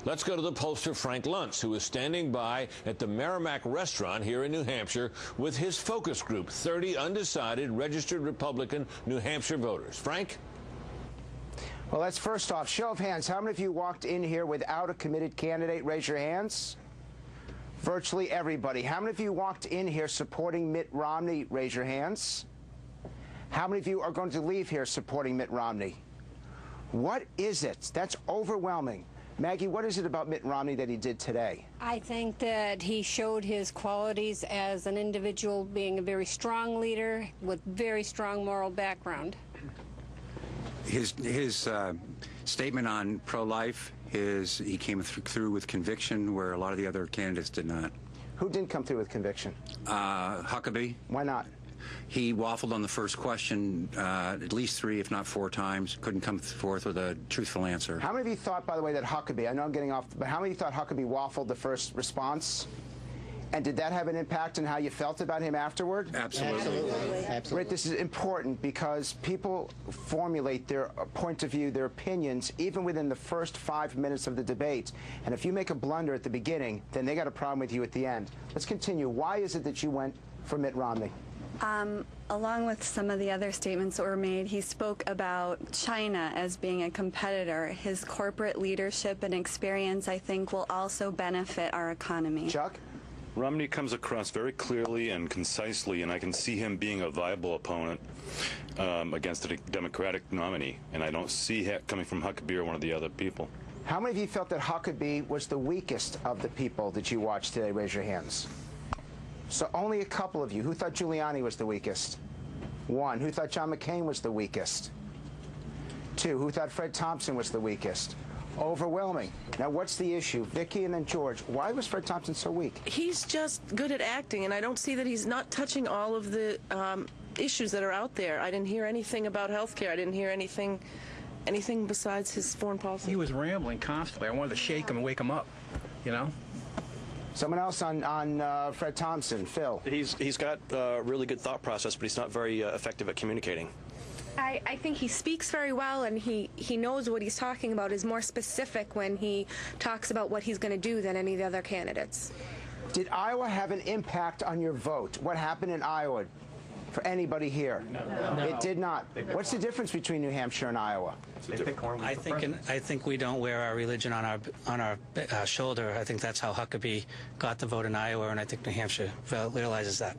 Let's go to the pollster Frank Luntz, who is standing by at the Merrimack restaurant here in New Hampshire with his focus group, 30 undecided registered Republican New Hampshire voters. Frank? Well, let's first off, show of hands. How many of you walked in here without a committed candidate? Raise your hands. Virtually everybody. How many of you walked in here supporting Mitt Romney? Raise your hands. How many of you are going to leave here supporting Mitt Romney? What is it? That's overwhelming. Maggie, what is it about Mitt Romney that he did today? I think that he showed his qualities as an individual, being a very strong leader with very strong moral background. His statement on pro-life he came through with conviction where a lot of the other candidates did not. Who didn't come through with conviction? Huckabee. Why not? He waffled on the first question at least 3, if not 4 times. Couldn't come forth with a truthful answer. How many of you thought, by the way, that Huckabee, I know I'm getting off, but how many of you thought Huckabee waffled the first response? And did that have an impact on how you felt about him afterward? Absolutely. Absolutely. Right, this is important because people formulate their point of view, their opinions, even within the first 5 minutes of the debate. And if you make a blunder at the beginning, then they got a problem with you at the end. Let's continue. Why is it that you went for Mitt Romney? Along with some of the other statements that were made, he spoke about China as being a competitor. His corporate leadership and experience, I think, will also benefit our economy. Chuck? Romney comes across very clearly and concisely, and I can see him being a viable opponent against a Democratic nominee, and I don't see it coming from Huckabee or one of the other people. How many of you felt that Huckabee was the weakest of the people that you watched today? Raise your hands. So only a couple of you. Who thought Giuliani was the weakest? 1. Who thought John McCain was the weakest? 2. Who thought Fred Thompson was the weakest? Overwhelming. Now, what's the issue? Vicki and then George. Why was Fred Thompson so weak? He's just good at acting, and I don't see that he's not touching all of the issues that are out there. I didn't hear anything about health care. I didn't hear anything besides his foreign policy. He was rambling constantly. I wanted to shake him and wake him up, you know? Someone else on Fred Thompson. Phil. He's got a really good thought process, but he's not very effective at communicating. I think he speaks very well, and he knows what he's talking about, is more specific when he talks about what he's going to do than any of the other candidates. Did Iowa have an impact on your vote? What happened in Iowa for anybody here? No. It did not. What's the difference between New Hampshire and Iowa? I think we don't wear our religion on our shoulder. I think that's how Huckabee got the vote in Iowa, and I think New Hampshire realizes that.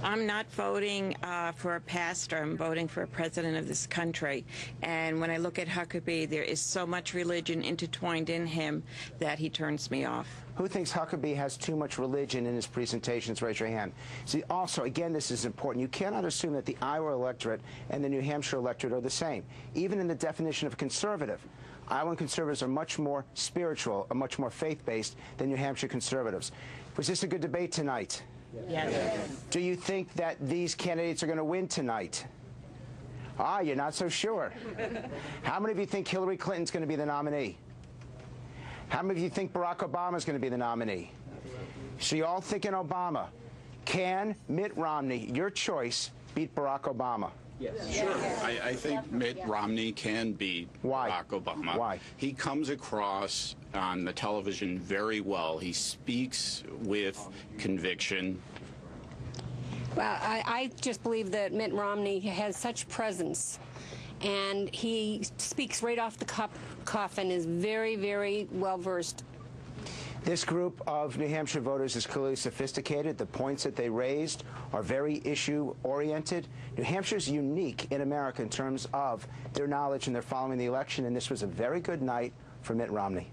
I'm not voting for a pastor. I'm voting for a president of this country. And when I look at Huckabee, there is so much religion intertwined in him that he turns me off. Who thinks Huckabee has too much religion in his presentations? Raise your hand. See, also, again, this is important. You cannot assume that the Iowa electorate and the New Hampshire electorate are the same. Even in the definition of conservative, Iowan conservatives are much more spiritual, are much more faith-based than New Hampshire conservatives. Was this a good debate tonight? Yes. Do you think that these candidates are going to win tonight? You're not so sure. How many of you think Hillary Clinton's going to be the nominee? How many of you think Barack Obama is going to be the nominee? So you all thinking Obama. Can Mitt Romney, your choice, beat Barack Obama? Yes. Sure. I think Mitt Romney can beat Barack Obama. Why? He comes across on the television very well. He speaks with conviction. Well, I just believe that Mitt Romney has such presence, and he speaks right off the cuff and is very, very well-versed. This group of New Hampshire voters is clearly sophisticated. The points that they raised are very issue-oriented. New Hampshire is unique in America in terms of their knowledge and their following the election, and this was a very good night for Mitt Romney.